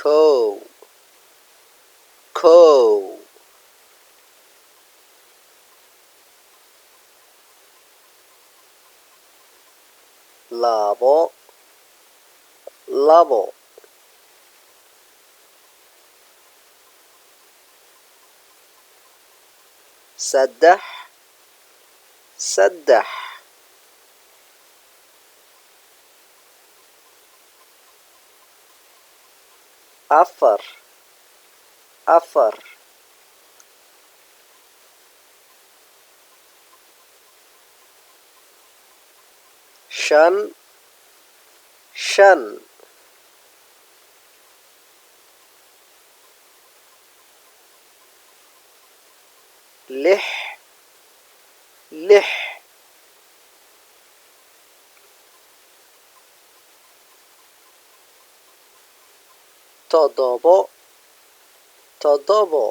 kow kow labo labo saddex saddex afar afar shan shan lix lix toddobo toddobo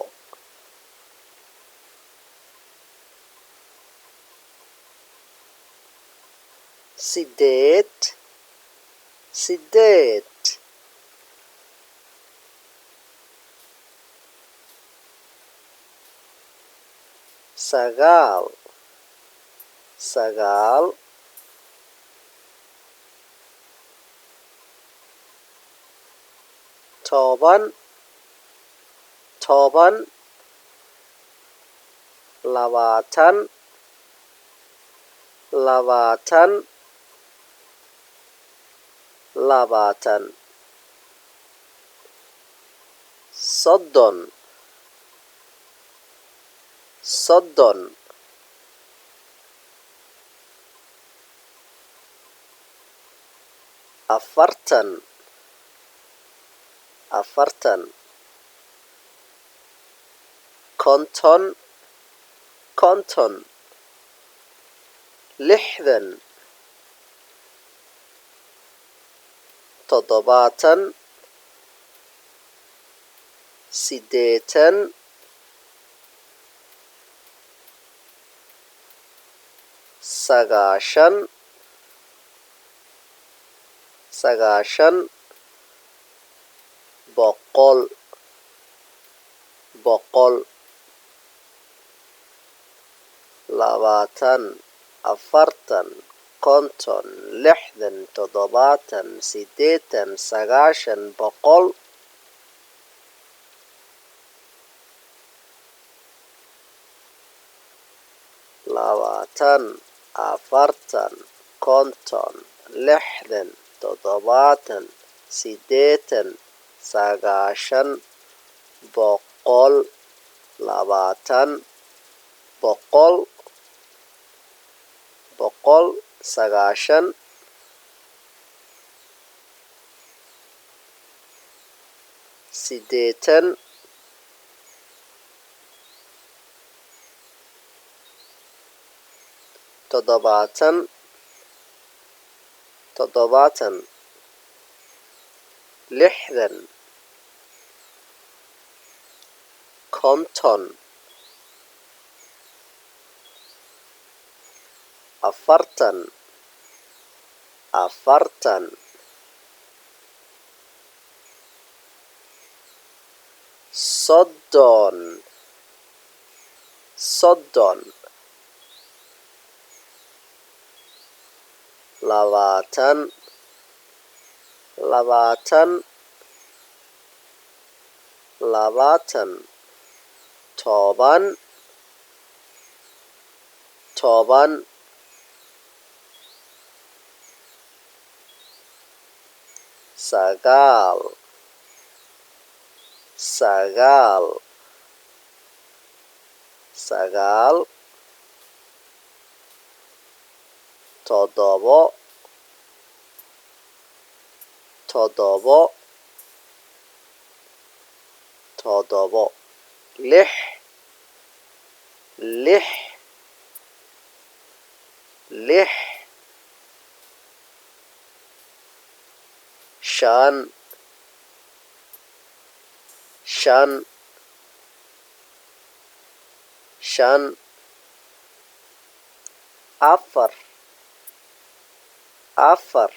sideed sideed sagaal sagaal toban toban labaatan labaatan labaatan soddon soddon afartan afartan konton konton lixdan toddobaatan siddeetan sagaashan sagaashan boqol boqol labaatan afartan konton lixdan toddobaatan siddeetan sagaashan boqol labaatan afartan konton lixdan toddobaatan siddeetan sagaashan boqol labaatan boqol boqol sagaashan siddeetan toddobaatan toddobaatan lixdan konton afartan afartan soddon soddon labaatan labaatan labaatan toban toban sagaal sagaal sagaal toddobo toddobo toddobo lix lix lix shan shan shan afar afar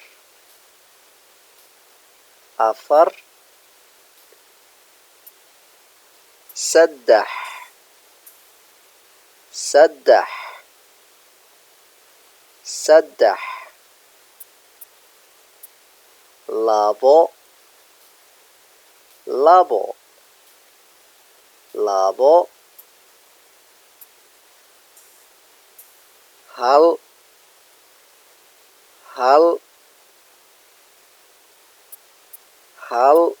afar saddex saddex saddex labo labo labo hal hal hal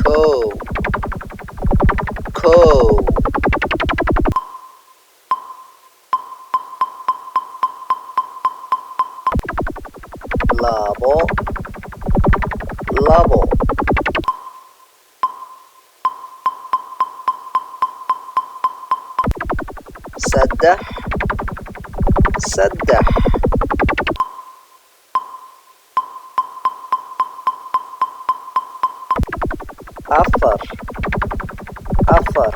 kow kow labo labo saddex saddex afar afar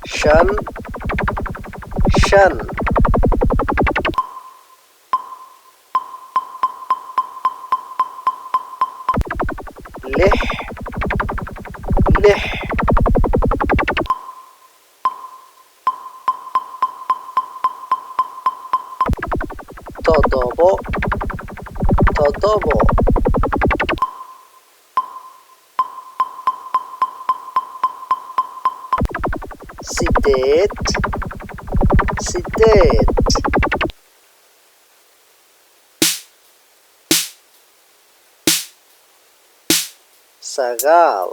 shan shan lix lix toddobo toddobo sideed sideed sagaal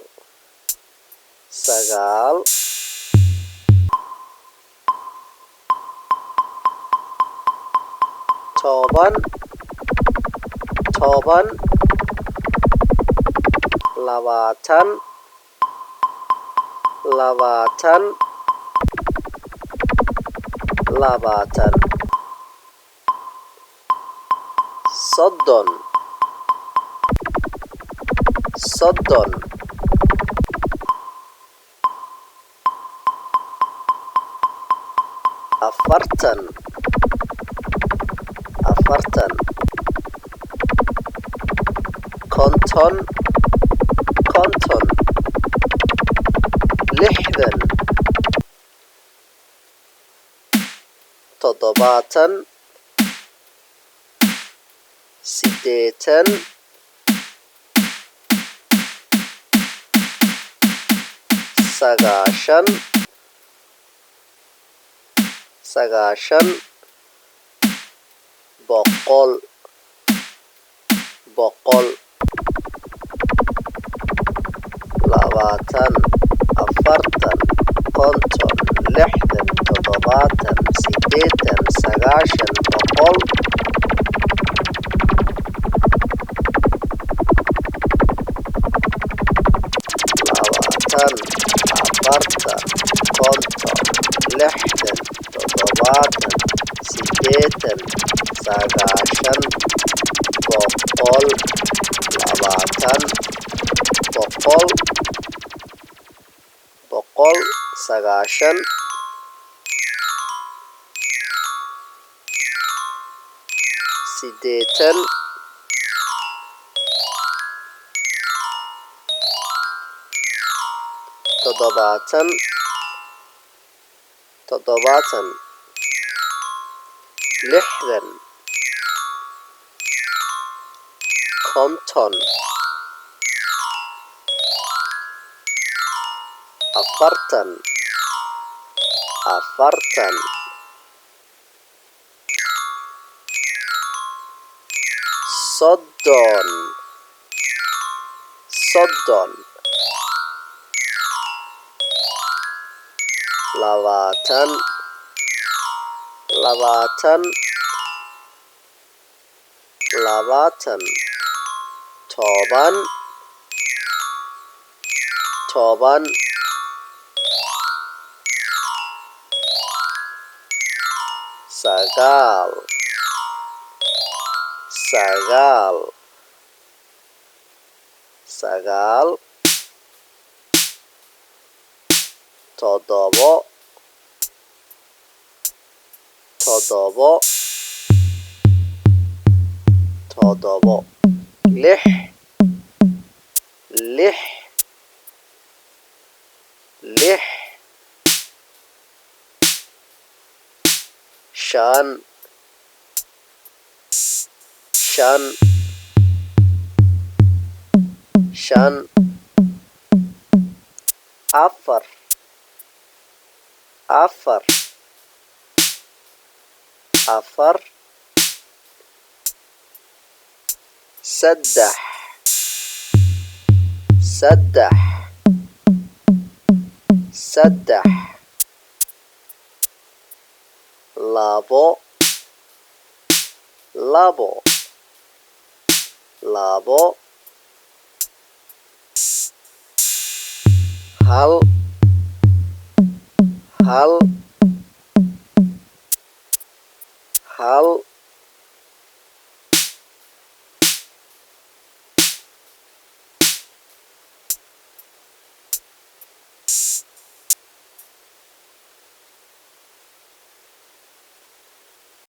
sagaal toban toban labaatan labaatan labaatan soddon soddon afartan afartan konton konton lixdan toddobaatan siddeetan sagaashan sagaashan boqol boqol labaatan afartan konton lixdan toddobaatan siddeetan sagaashan boqol labaatan afartan konton lixdan toddobaatan siddeetan sagaashan boqol labaatan boqol boqol sagaashan siddeetan toddobaatan toddobaatan lixdan konton afartan afartan soddon soddon labaatan labaatan labaatan toban toban sagaal sagaal sagaal toddobo toddobo toddobo lix lix lix shan shan shan afar afar afar saddex saddex saddex labo labo labo hal hal